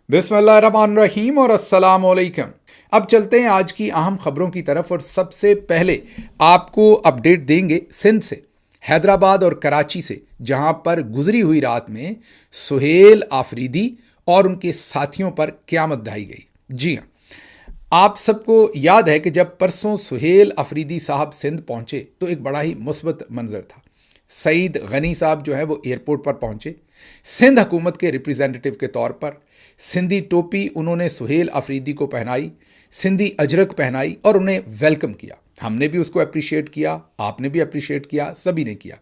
बिस्मिल्लाहिर्रहमानिर्रहीम और अस्सलाम वालेकुम। अब चलते हैं आज की अहम खबरों की तरफ और सबसे पहले आपको अपडेट देंगे सिंध से, हैदराबाद और कराची से, जहां पर गुजरी हुई रात में सुहेल आफरीदी और उनके साथियों पर क़यामत ढाई गई। जी हां, आप सबको याद है कि जब परसों सुहेल अफरीदी साहब सिंध पहुंचे तो एक बड़ा ही मुस्बत मंजर था। सईद गनी साहब जो है वो एयरपोर्ट पर पहुंचे सिंध हुकूमत के रिप्रेजेंटेटिव के तौर पर। सिंधी टोपी उन्होंने सुहेल अफरीदी को पहनाई, सिंधी अजरक पहनाई और उन्हें वेलकम किया। हमने भी उसको अप्रिशिएट किया, आपने भी अप्रिशिएट किया, सभी ने किया।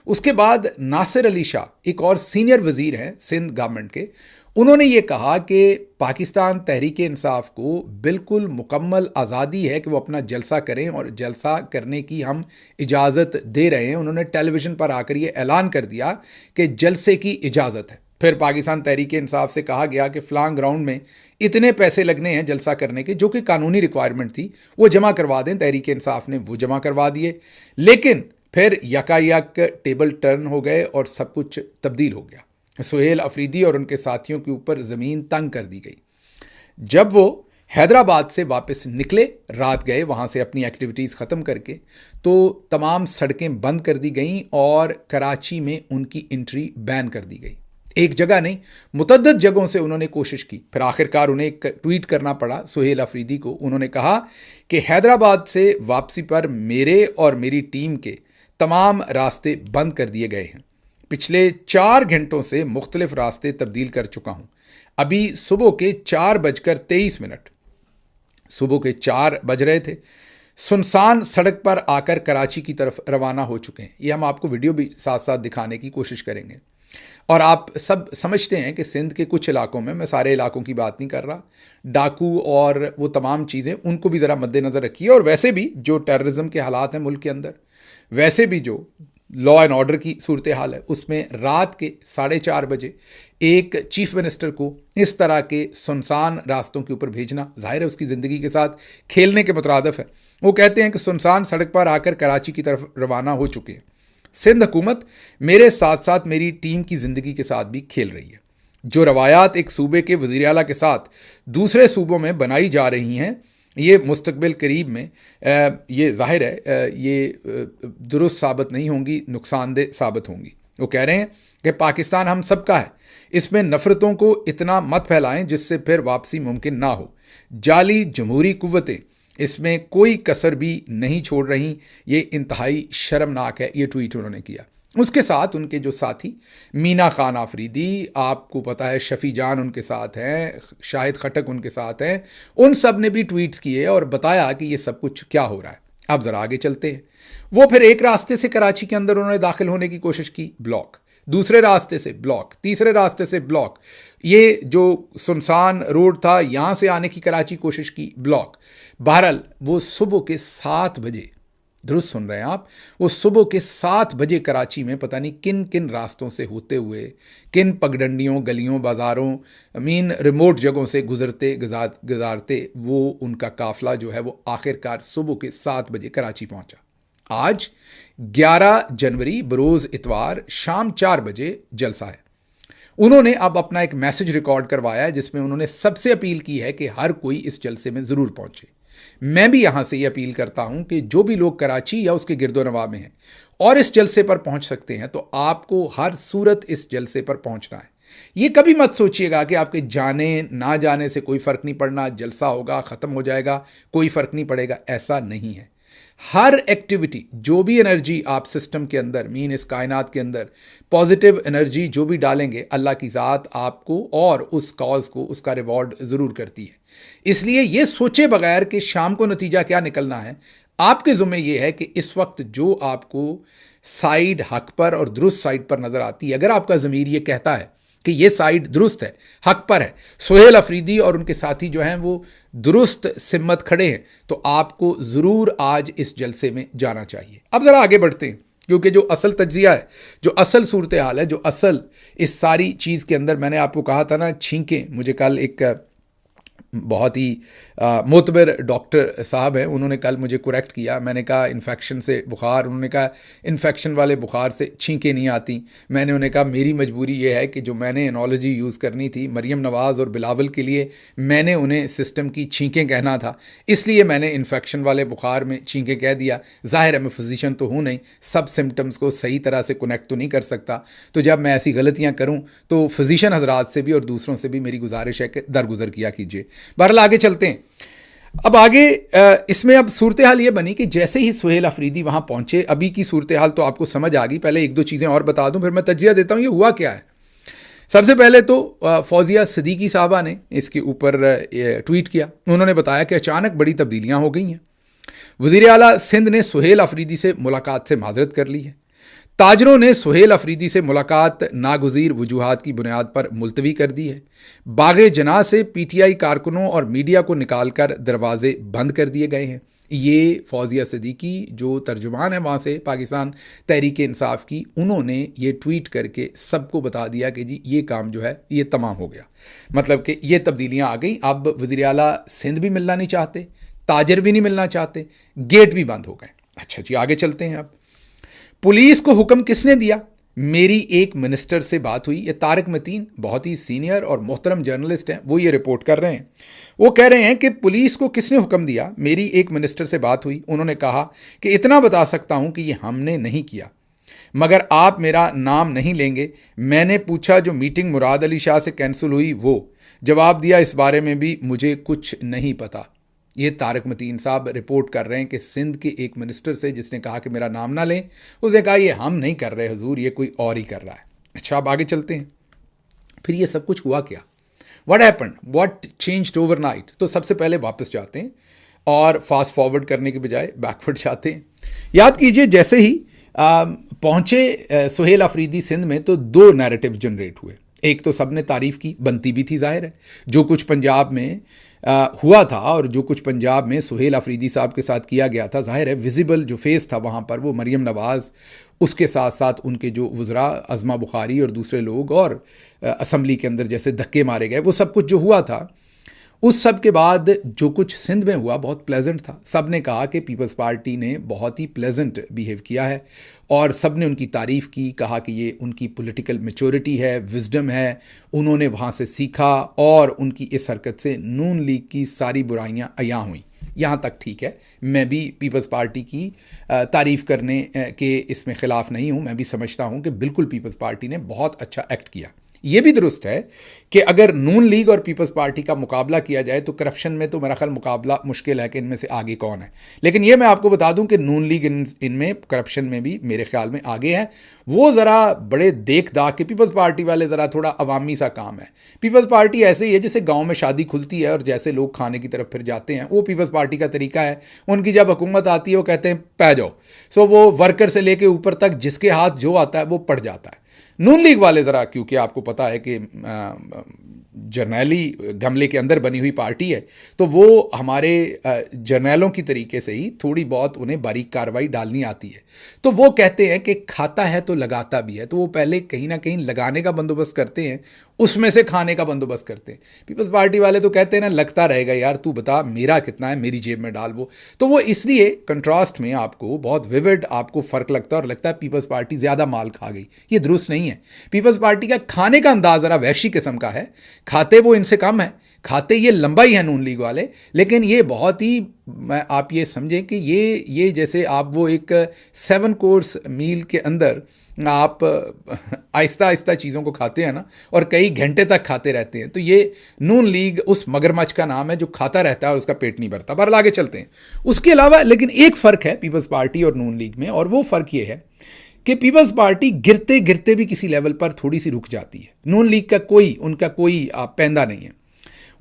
उसके बाद नासिर अली शाह एक और सीनियर वजीर हैं सिंध गवर्नमेंट के, उन्होंने ये कहा कि पाकिस्तान तहरीक इंसाफ को बिल्कुल मुकम्मल आज़ादी है कि वो अपना जलसा करें और जलसा करने की हम इजाज़त दे रहे हैं। उन्होंने टेलीविज़न पर आकर ये ऐलान कर दिया कि जलसे की इजाज़त है। फिर पाकिस्तान तहरीक इंसाफ से कहा गया कि फ़लां ग्राउंड में इतने पैसे लगने हैं जलसा करने के, जो कि कानूनी रिक्वायरमेंट थी, वो जमा करवा दें। तहरीक इंसाफ ने वो जमा करवा दिए, लेकिन फिर यकायक टेबल टर्न हो गए और सब कुछ तब्दील हो गया। सुहेल अफरीदी और उनके साथियों के ऊपर ज़मीन तंग कर दी गई। जब वो हैदराबाद से वापस निकले, रात गए वहाँ से अपनी एक्टिविटीज़ ख़त्म करके, तो तमाम सड़कें बंद कर दी गईं और कराची में उनकी एंट्री बैन कर दी गई। एक जगह नहीं, मुतअद्दिद जगहों से उन्होंने कोशिश की। फिर आखिरकार उन्हें एक ट्वीट करना पड़ा सुहेल अफरीदी को। उन्होंने कहा कि हैदराबाद से वापसी पर मेरे और मेरी टीम के तमाम रास्ते बंद कर दिए गए हैं। पिछले 4 घंटों से मुख्तलिफ रास्ते तब्दील कर चुका हूं। अभी सुबह के 4:23, सुबह के 4 बज रहे थे, सुनसान सड़क पर आकर कराची की तरफ रवाना हो चुके हैं। ये हम आपको वीडियो भी साथ साथ दिखाने की कोशिश करेंगे। और आप सब समझते हैं कि सिंध के कुछ इलाकों में, मैं सारे इलाकों की बात नहीं कर रहा, डाकू और वो तमाम चीज़ें, उनको भी ज़रा मद्देनज़र रखिए। और वैसे भी जो टेररिज्म के हालात हैं मुल्क के अंदर, वैसे भी जो लॉ एंड ऑर्डर की सूरत हाल है, उसमें रात के 4:30 बजे एक चीफ मिनिस्टर को इस तरह के सुनसान रास्तों के ऊपर भेजना जाहिर है उसकी ज़िंदगी के साथ खेलने के मुतरादिफ है। वो कहते हैं कि सुनसान सड़क पर आकर कराची की तरफ रवाना हो चुके हैं। सिंध हुकूमत मेरे साथ साथ मेरी टीम की ज़िंदगी के साथ भी खेल रही है। जो रवायात एक सूबे के वज़ीर आला के साथ दूसरे सूबों में बनाई जा रही हैं, ये मुस्तकबिल करीब में ये जाहिर है ये दुरुस्त साबित नहीं होंगी, नुकसानदेह साबित होंगी। वो कह रहे हैं कि पाकिस्तान हम सबका है, इसमें नफ़रतों को इतना मत फैलाएं जिससे फिर वापसी मुमकिन ना हो। जाली जमहूरी कुव्वतें इसमें कोई कसर भी नहीं छोड़ रही, ये इंतहाई शर्मनाक है। ये ट्वीट उन्होंने किया। उसके साथ उनके जो साथी मीना खान आफरीदी, आपको पता है शफ़ी जान उनके साथ हैं, शाहिद खटक उनके साथ हैं, उन सब ने भी ट्वीट्स किए और बताया कि ये सब कुछ क्या हो रहा है। अब ज़रा आगे चलते हैं। वो फिर एक रास्ते से कराची के अंदर उन्होंने दाखिल होने की कोशिश की, ब्लॉक। दूसरे रास्ते से ब्लॉक, तीसरे रास्ते से ब्लॉक। ये जो सुनसान रोड था, यहाँ से आने की कराची कोशिश की, ब्लॉक। बहरहाल वो सुबह के 7 बजे, दुरुस्त सुन रहे हैं आप, वो सुबह के 7 बजे कराची में पता नहीं किन किन रास्तों से होते हुए, किन पगडंडियों, गलियों, बाज़ारों, रिमोट जगहों से गुजारते वो उनका काफ़िला जो है वो आखिरकार सुबह के 7 बजे कराची पहुंचा। आज 11 जनवरी बरोज़ इतवार शाम 4 बजे जलसा है। उन्होंने अब अपना एक मैसेज रिकॉर्ड करवाया है जिसमें उन्होंने सबसे अपील की है कि हर कोई इस जलसे में ज़रूर पहुंचे। मैं भी यहां से ये अपील करता हूं कि जो भी लोग कराची या उसके गिरदोनवा में हैं और इस जलसे पर पहुंच सकते हैं, तो आपको हर सूरत इस जलसे पर पहुंचना है। ये कभी मत सोचिएगा कि आपके जाने ना जाने से कोई फ़र्क नहीं पड़ना, जलसा होगा, ख़त्म हो जाएगा, कोई फ़र्क नहीं पड़ेगा, ऐसा नहीं है। हर एक्टिविटी, जो भी एनर्जी आप सिस्टम के अंदर, इस कायनात के अंदर पॉजिटिव एनर्जी जो भी डालेंगे, अल्लाह की ज़ात आपको और उस कॉज को उसका रिवॉर्ड ज़रूर करती है। इसलिए ये सोचे बगैर कि शाम को नतीजा क्या निकलना है, आपके ज़ुम्मे ये है कि इस वक्त जो आपको साइड हक पर और दुरुस्त साइड पर नज़र आती है, अगर आपका ज़मीर ये कहता है कि ये साइड दुरुस्त है, हक पर है, सुहेल अफरीदी और उनके साथी जो हैं वो दुरुस्त सिम्मत खड़े हैं, तो आपको ज़रूर आज इस जलसे में जाना चाहिए। अब ज़रा आगे बढ़ते हैं, क्योंकि जो असल तज्जिया है, जो असल सूरत हाल है, जो असल इस सारी चीज़ के अंदर, मैंने आपको कहा था ना, छींकें, मुझे कल एक बहुत ही मोतबर डॉक्टर साहब हैं, उन्होंने कल मुझे करेक्ट किया। मैंने कहा इन्फेक्शन से बुखार, उन्होंने कहा इन्फेक्शन वाले बुखार से छींकें नहीं आती। मैंने उन्हें कहा मेरी मजबूरी ये है कि जो मैंने एनोलॉजी यूज़ करनी थी मरियम नवाज़ और बिलावल के लिए, मैंने उन्हें सिस्टम की छींकें कहना था, इसलिए मैंने इन्फेक्शन वाले बुखार में छींकें कह दिया। ज़ाहिर है मैं फिजिशियन तो हूँ नहीं, सब सिम्टम्स को सही तरह से कनेक्ट तो नहीं कर सकता, तो जब मैं ऐसी गलतियाँ करूँ तो फिजिशियन हजरात से भी और दूसरों से भी मेरी गुजारिश है कि दरगुजर किया कीजिए। बहरहाल आगे चलते हैं। अब आगे इसमें अब सूरत हाल ये बनी कि जैसे ही सुहेल अफरीदी वहाँ पहुँचे, अभी की सूरत हाल तो आपको समझ आ गई, पहले एक दो चीज़ें और बता दूँ फिर मैं तज्जिया देता हूँ ये हुआ क्या है। सबसे पहले तो फौजिया सिद्दीकी साहबा ने इसके ऊपर ट्वीट किया। उन्होंने बताया कि अचानक बड़ी तब्दीलियाँ हो गई हैं। वज़ीर आला सिंध ने सुहेल अफरीदी से मुलाकात से माजरत कर ली है। ताजरों ने सुहेल अफरीदी से मुलाकात नागुज़ीर वजूहात की बुनियाद पर मुलतवी कर दी है। बागे जना से पीटीआई कारकुनों और मीडिया को निकालकर दरवाजे बंद कर दिए गए हैं। ये फौजिया सिद्दीकी जो तर्जुमान है वहाँ से पाकिस्तान तहरीक इंसाफ की, उन्होंने ये ट्वीट करके सबको बता दिया कि जी ये काम जो है ये तमाम हो गया, मतलब कि ये तब्दीलियाँ आ गई। अब वज़ीर आला सिंध भी मिलना नहीं चाहते, ताजर भी नहीं मिलना चाहते, गेट भी बंद हो गए। अच्छा जी आगे चलते हैं। अब पुलिस को हुक्म किसने दिया? मेरी एक मिनिस्टर से बात हुई। ये तारिक मतीन बहुत ही सीनियर और मोहतरम जर्नलिस्ट हैं, वो ये रिपोर्ट कर रहे हैं। वो कह रहे हैं कि पुलिस को किसने हुक्म दिया? मेरी एक मिनिस्टर से बात हुई, उन्होंने कहा कि इतना बता सकता हूं कि ये हमने नहीं किया, मगर आप मेरा नाम नहीं लेंगे। मैंने पूछा जो मीटिंग मुराद अली शाह से कैंसिल हुई, वो जवाब दिया इस बारे में भी मुझे कुछ नहीं पता। ये तारिक मतीन साहब रिपोर्ट कर रहे हैं कि सिंध के एक मिनिस्टर से जिसने कहा कि मेरा नाम ना लें, उसने कहा ये हम नहीं कर रहे हुजूर, ये कोई और ही कर रहा है। अच्छा अब आगे चलते हैं। फिर ये सब कुछ हुआ क्या? What happened, what changed overnight? तो सबसे पहले वापस जाते हैं और फास्ट फॉरवर्ड करने के बजाय बैकवर्ड जाते हैं। याद कीजिए जैसे ही पहुंचे सुहेल अफरीदी सिंध में तो दो नैरेटिव जनरेट हुए। एक तो सबने तारीफ की, बनती भी थी, जाहिर है जो कुछ पंजाब में हुआ था और जो कुछ पंजाब में सुहेल अफरीदी साहब के साथ किया गया था, जाहिर है विजिबल जो फेस था वहाँ पर वो मरियम नवाज़, उसके साथ साथ उनके जो वज़रा अज़मा बुखारी और दूसरे लोग, और असम्बली के अंदर जैसे धक्के मारे गए, वो सब कुछ जो हुआ था, उस सब के बाद जो कुछ सिंध में हुआ बहुत प्लेजेंट था। सब ने कहा कि पीपल्स पार्टी ने बहुत ही प्लेजेंट बिहेव किया है और सब ने उनकी तारीफ़ की, कहा कि ये उनकी पॉलिटिकल मैच्योरिटी है, विजडम है, उन्होंने वहाँ से सीखा और उनकी इस हरकत से नून लीग की सारी बुराइयाँ अयां हुई। यहाँ तक ठीक है, मैं भी पीपल्स पार्टी की तारीफ़ करने के इसमें ख़िलाफ़ नहीं हूँ। मैं भी समझता हूँ कि बिल्कुल पीपल्स पार्टी ने बहुत अच्छा एक्ट किया। ये भी दुरुस्त है कि अगर नून लीग और पीपल्स पार्टी का मुकाबला किया जाए तो करप्शन में तो मेरा ख्याल मुकाबला मुश्किल है कि इनमें से आगे कौन है। लेकिन ये मैं आपको बता दूं कि नून लीग इनमें करप्शन में भी मेरे ख्याल में आगे है। वो ज़रा बड़े देख दाख के, पीपल्स पार्टी वाले ज़रा थोड़ा अवामी सा काम है। पीपल्स पार्टी ऐसे ही है जैसे गाँव में शादी खुलती है और जैसे लोग खाने की तरफ फिर जाते हैं, वो पीपल्स पार्टी का तरीका है। उनकी जब हुकूमत आती है वो कहते हैं पै जाओ, सो वो वर्कर से लेके ऊपर तक जिसके हाथ जो आता है वो पड़ जाता है। नून लीग वाले ज़रा, क्योंकि आपको पता है कि जर्नैली गमले के अंदर बनी हुई पार्टी है, तो वो हमारे जर्नैलों की तरीके से ही थोड़ी बहुत उन्हें बारीक कार्रवाई डालनी आती है। तो वो कहते हैं कि खाता है तो लगाता भी है, तो वो पहले कहीं ना कहीं लगाने का बंदोबस्त करते हैं, उसमें से खाने का बंदोबस्त करते हैं। पीपल्स पार्टी वाले तो कहते हैं ना लगता रहेगा यार, तू बता मेरा कितना है, मेरी जेब में डाल वो। तो वो इसलिए कंट्रास्ट में आपको बहुत विविड आपको फ़र्क लगता है और लगता है पीपल्स पार्टी ज़्यादा माल खा गई। ये दुरुस्त नहीं है। पीपल्स पार्टी का खाने का अंदाज ज़रा वैशी किस्म का है, खाते वो इनसे कम है, खाते ये लंबा ही है नून लीग वाले, लेकिन ये बहुत ही, आप ये समझें कि ये जैसे आप वो एक 7 कोर्स मील के अंदर आप आहिस्ता आहिस्ता चीज़ों को खाते हैं ना, और कई घंटे तक खाते रहते हैं। तो ये नून लीग उस मगरमच्छ का नाम है जो खाता रहता है और उसका पेट नहीं भरता। पर आगे चलते हैं। उसके अलावा लेकिन एक फ़र्क है पीपल्स पार्टी और नून लीग में, और वो फ़र्क ये है कि पीपल्स पार्टी गिरते गिरते भी किसी लेवल पर थोड़ी सी रुक जाती है। नून लीग का उनका कोई पैंदा नहीं है,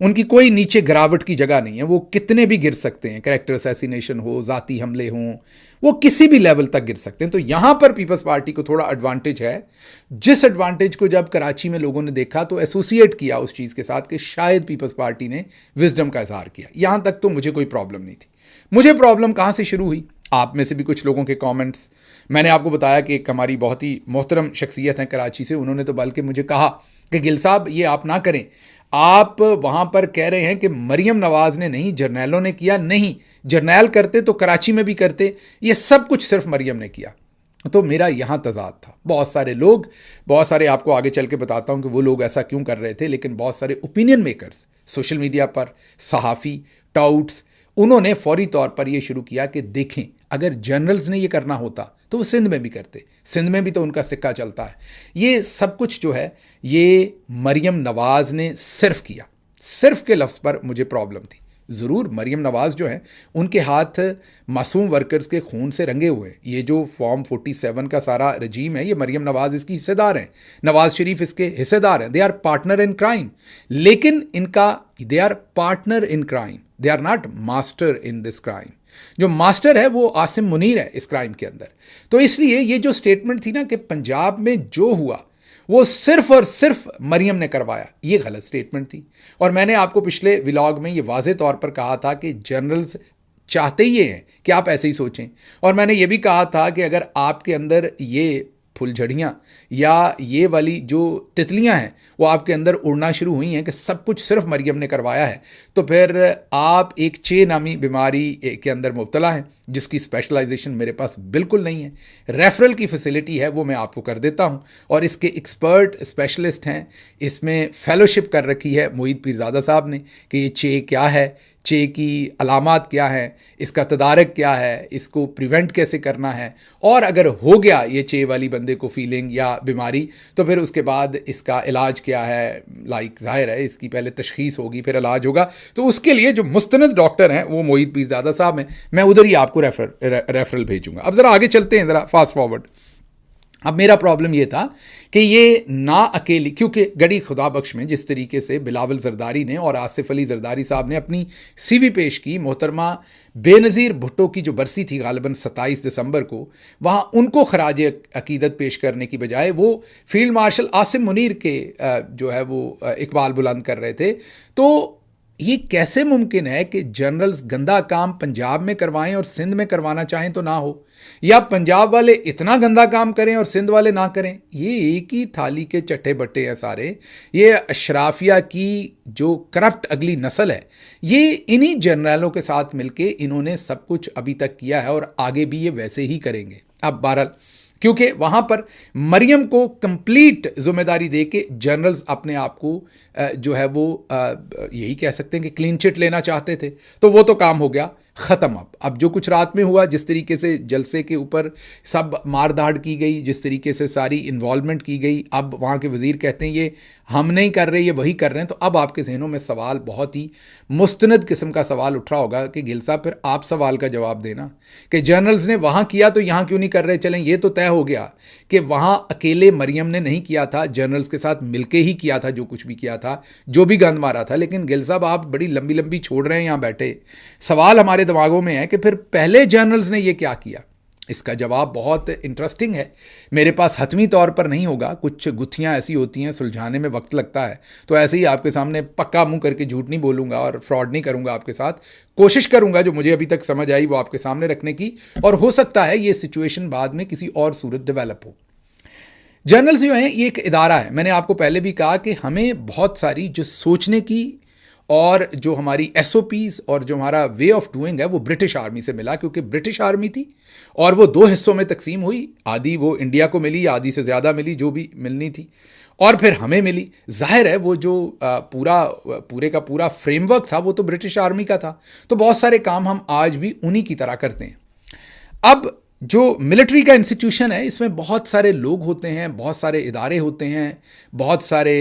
उनकी कोई नीचे गिरावट की जगह नहीं है। वो कितने भी गिर सकते हैं, कैरेक्टर असैसिनेशन हो, ज़ाती हमले हों, वो किसी भी लेवल तक गिर सकते हैं। तो यहाँ पर पीपल्स पार्टी को थोड़ा एडवांटेज है, जिस एडवांटेज को जब कराची में लोगों ने देखा तो एसोसिएट किया उस चीज़ के साथ कि शायद पीपल्स पार्टी ने विजडम का इजहार किया। यहाँ तक तो मुझे कोई प्रॉब्लम नहीं थी। मुझे प्रॉब्लम कहाँ से शुरू हुई? आप में से भी कुछ लोगों के कमेंट्स। मैंने आपको बताया कि एक हमारी बहुत ही मोहतरम शख्सियत हैं कराची से, उन्होंने तो बल्कि मुझे कहा कि गिल साहब ये आप ना करें, आप वहां पर कह रहे हैं कि मरियम नवाज ने नहीं, जर्नैलों ने किया। नहीं, जर्नैल करते तो कराची में भी करते, ये सब कुछ सिर्फ मरियम ने किया। तो मेरा यहां तजाद था। बहुत सारे लोग, बहुत सारे, आपको आगे चल के बताता हूं कि वो लोग ऐसा क्यों कर रहे थे, लेकिन बहुत सारे ओपिनियन मेकर्स सोशल मीडिया पर, सहाफ़ी, टाउट्स, उन्होंने फौरी तौर पर यह शुरू किया कि देखें, अगर जनरल्स ने यह करना होता तो वो सिंध में भी करते, सिंध में भी तो उनका सिक्का चलता है। ये सब कुछ जो है ये मरियम नवाज ने सिर्फ किया। सिर्फ के लफ्ज़ पर मुझे प्रॉब्लम थी। ज़रूर मरियम नवाज़ जो है उनके हाथ मासूम वर्कर्स के खून से रंगे हुए हैं। ये जो फॉर्म 47 का सारा रजीम है, ये मरियम नवाज़ इसकी हिस्सेदार हैं, नवाज़ शरीफ इसके हिस्सेदार हैं। They are partner in crime. लेकिन इनका, they are partner in crime, they are not master in this crime. जो मास्टर है वो आसिम मुनीर है इस क्राइम के अंदर। तो इसलिए ये जो स्टेटमेंट थी ना कि पंजाब में जो हुआ वो सिर्फ और सिर्फ मरियम ने करवाया, ये गलत स्टेटमेंट थी। और मैंने आपको पिछले व्लॉग में ये वाज़े तौर पर कहा था कि जनरल्स चाहते ही ये हैं कि आप ऐसे ही सोचें। और मैंने ये भी कहा था कि अगर आपके अंदर ये फुलझड़ियाँ या ये वाली जो तितलियाँ हैं वो आपके अंदर उड़ना शुरू हुई हैं कि सब कुछ सिर्फ मरियम ने करवाया है, तो फिर आप एक चे नामी बीमारी के अंदर मुब्तला हैं, जिसकी स्पेशलाइजेशन मेरे पास बिल्कुल नहीं है। रेफरल की फैसिलिटी है वो मैं आपको कर देता हूँ, और इसके एक्सपर्ट स्पेशलिस्ट हैं, इसमें फेलोशिप कर रखी है मोईद पीरज़ादा साहब ने कि ये चे क्या है, चे की अलामात क्या हैं, इसका तदारक क्या है, इसको प्रिवेंट कैसे करना है, और अगर हो गया ये चे वाली बंदे को फीलिंग या बीमारी तो फिर उसके बाद इसका इलाज क्या है। लाइक ज़ाहिर है इसकी पहले तशखीस होगी फिर इलाज होगा। तो उसके लिए जो मुस्तनद डॉक्टर हैं वो मोईद पीरज़ादा साहब हैं, मैं उधर ही आपको रेफरल भेजूँगा। अब ज़रा आगे चलते हैं, ज़रा फास्ट फॉरवर्ड। अब मेरा प्रॉब्लम ये था कि ये ना अकेली, क्योंकि गड़ी खुदा बख्श में जिस तरीके से बिलावल जरदारी ने और आसिफ अली जरदारी साहब ने अपनी सीवी पेश की, मोहतरमा बेनज़ीर भुट्टो की जो बरसी थी गालिबन 27 दिसंबर को, वहाँ उनको खराज अकीदत पेश करने की बजाय वो फील्ड मार्शल आसिम मुनीर के जो है वो इकबाल बुलंद कर रहे थे। तो ये कैसे मुमकिन है कि जनरल्स गंदा काम पंजाब में करवाएं और सिंध में करवाना चाहें तो ना हो, या पंजाब वाले इतना गंदा काम करें और सिंध वाले ना करें? ये एक ही थाली के चट्टे बट्टे हैं सारे। ये अशराफिया की जो करप्ट अगली नस्ल है, ये इन्हीं जनरलों के साथ मिलके इन्होंने सब कुछ अभी तक किया है और आगे भी ये वैसे ही करेंगे। अब बहरहाल क्योंकि वहाँ पर मरियम को कंप्लीट जिम्मेदारी दे के जनरल्स अपने आप को जो है वो यही कह सकते हैं कि क्लीन चिट लेना चाहते थे, तो वो तो काम हो गया ख़त्म। अब जो कुछ रात में हुआ, जिस तरीके से जलसे के ऊपर सब मार धाड़ की गई, जिस तरीके से सारी इन्वॉल्वमेंट की गई, अब वहाँ के वज़ीर कहते हैं ये हम नहीं कर रहे, ये वही कर रहे हैं। तो अब आपके जहनों में सवाल, बहुत ही मुस्तनद किस्म का सवाल उठ रहा होगा कि गिल साहब फिर आप सवाल का जवाब देना कि जनरल्स ने वहाँ किया तो यहाँ क्यों नहीं कर रहे। चलें, ये तो तय हो गया कि वहाँ अकेले मरियम ने नहीं किया था, जनरल्स के साथ मिलके ही किया था जो कुछ भी किया था, जो भी गंद मारा था। लेकिन गिल साहब आप बड़ी लंबी लंबी छोड़ रहे हैं यहाँ बैठे। सवाल हमारे दिमागों में है कि फिर पहले जनरल्स ने ये क्या किया। इसका जवाब बहुत इंटरेस्टिंग है, मेरे पास हतमी तौर पर नहीं होगा, कुछ गुत्थियां ऐसी होती हैं सुलझाने में वक्त लगता है। तो ऐसे ही आपके सामने पक्का मुंह करके झूठ नहीं बोलूँगा और फ्रॉड नहीं करूँगा आपके साथ। कोशिश करूँगा जो मुझे अभी तक समझ आई वो आपके सामने रखने की, और हो सकता है ये सिचुएशन बाद में किसी और सूरत डेवलप हो। जनरल्स जो हैं ये एक इदारा है। मैंने आपको पहले भी कहा कि हमें बहुत सारी जो सोचने की और जो हमारी SOPs और जो हमारा वे ऑफ डूइंग है वो ब्रिटिश आर्मी से मिला, क्योंकि ब्रिटिश आर्मी थी और वो 2 हिस्सों में तकसीम हुई। आधी वो इंडिया को मिली, आधी से ज़्यादा मिली जो भी मिलनी थी, और फिर हमें मिली। जाहिर है वो जो पूरे का पूरा फ्रेमवर्क था वो तो ब्रिटिश आर्मी का था। तो बहुत सारे काम हम आज भी उन्हीं की तरह करते हैं। अब जो मिलिट्री का इंस्टीट्यूशन है इसमें बहुत सारे लोग होते हैं, बहुत सारे इदारे होते हैं, बहुत सारे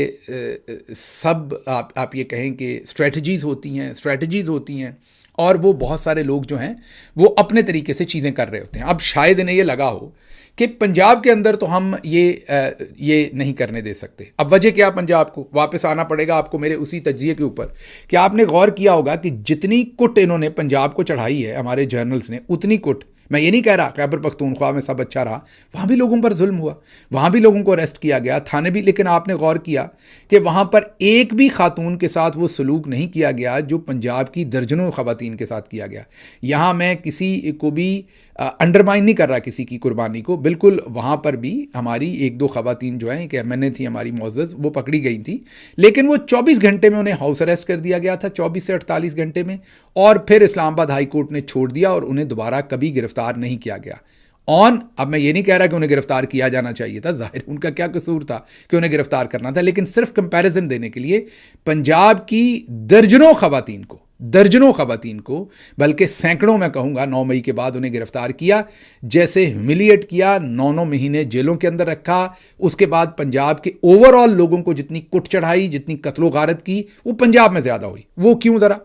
सब आप ये कहें कि स्ट्रेटजीज़ होती हैं, और वो बहुत सारे लोग जो हैं वो अपने तरीके से चीज़ें कर रहे होते हैं। अब शायद इन्हें ये लगा हो कि पंजाब के अंदर तो हम ये नहीं करने दे सकते। अब वजह क्या, पंजाब को वापस आना पड़ेगा आपको मेरे उसी तज्जिए के ऊपर कि आपने गौर किया होगा कि जितनी कुट इन्होंने पंजाब को चढ़ाई है हमारे जर्नल्स ने, उतनी कुट मैं ये नहीं कह रहा खैबर पख्तूनख्वा में सब अच्छा रहा, वहाँ भी लोगों पर जुल्म हुआ, वहाँ भी लोगों को अरेस्ट किया गया, थाने भी, लेकिन आपने गौर किया कि वहाँ पर एक भी खातून के साथ वो सलूक नहीं किया गया जो पंजाब की दर्जनों ख़वातीन के साथ किया गया। यहाँ मैं किसी को भी अंडरमाइन नहीं कर रहा किसी की कुर्बानी को, बिल्कुल वहाँ पर भी हमारी एक दो ख़वातीन जो हैं, एक एमएनए थी हमारी मुअज़्ज़ज़, वो पकड़ी गई थी, लेकिन वो 24 घंटे में उन्हें हाउस अरेस्ट कर दिया गया था, 24 से 48 घंटे में, और फिर इस्लामाबाद हाई कोर्ट ने छोड़ दिया और उन्हें दोबारा कभी गिरफ्तार नहीं किया गया। अब मैं ये नहीं कह रहा कि उन्हें गिरफ्तार किया जाना चाहिए था, जाहिर उनका क्या कसूर था कि उन्हें गिरफ्तार करना था, लेकिन सिर्फ कंपैरिजन देने के लिए पंजाब की दर्जनों खवातीन को बल्कि सैकड़ों, मैं कहूँगा, 9 मई के बाद उन्हें गिरफ्तार किया, जैसे ह्यूमिलिएट किया, 9 महीने जेलों के अंदर रखा, उसके बाद पंजाब के ओवरऑल लोगों को जितनी कुट चढ़ाई, जितनी कत्लो गारत की, वो पंजाब में ज़्यादा हुई। वो क्यों, ज़रा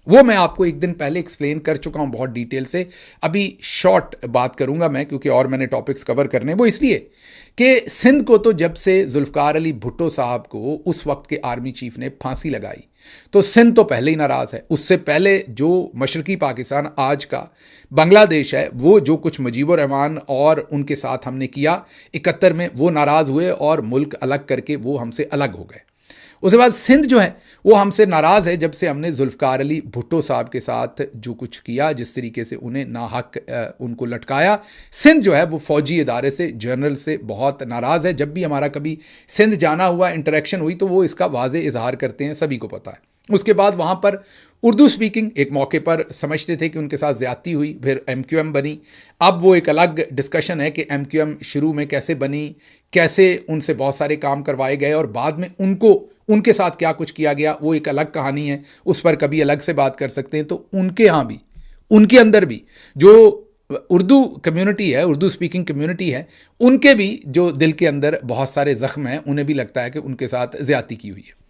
वो मैं आपको एक दिन पहले एक्सप्लेन कर चुका हूँ बहुत डिटेल से। अभी शॉर्ट बात करूँगा मैं, क्योंकि और मैंने टॉपिक्स कवर करने, वो इसलिए कि सिंध को तो जब से जुल्फ़कार अली भुट्टो साहब को उस वक्त के आर्मी चीफ ने फांसी लगाई, तो सिंध तो पहले ही नाराज़ है। उससे पहले जो मशरकी पाकिस्तान आज का बांग्लादेश है, वो जो कुछ मुजीबुर रहमान और उनके साथ हमने किया 71 में, वो नाराज़ हुए और मुल्क अलग करके वो हमसे अलग हो गए। उसके बाद सिंध जो है वो हमसे नाराज़ है जब से हमने जुल्फ़कार अली भुट्टो साहब के साथ जो कुछ किया, जिस तरीके से उन्हें नाहक उनको लटकाया। सिंध जो है वो फ़ौजी इदारे से, जनरल से बहुत नाराज़ है। जब भी हमारा कभी सिंध जाना हुआ, इंटरेक्शन हुई, तो वो इसका वाज़े इजहार करते हैं, सभी को पता है। उसके बाद वहाँ पर उर्दू स्पीकिंग एक मौके पर समझते थे कि उनके साथ ज़्यादती हुई, फिर MQM बनी। अब वो एक अलग डिस्कशन है कि MQM शुरू में कैसे बनी, कैसे उनसे बहुत सारे काम करवाए गए और बाद में उनके साथ क्या कुछ किया गया, वो एक अलग कहानी है, उस पर कभी अलग से बात कर सकते हैं। तो उनके यहाँ भी, उनके अंदर भी जो उर्दू कम्युनिटी है, उर्दू स्पीकिंग कम्युनिटी है, उनके भी जो दिल के अंदर बहुत सारे ज़ख्म हैं, उन्हें भी लगता है कि उनके साथ ज़्यादती की हुई है।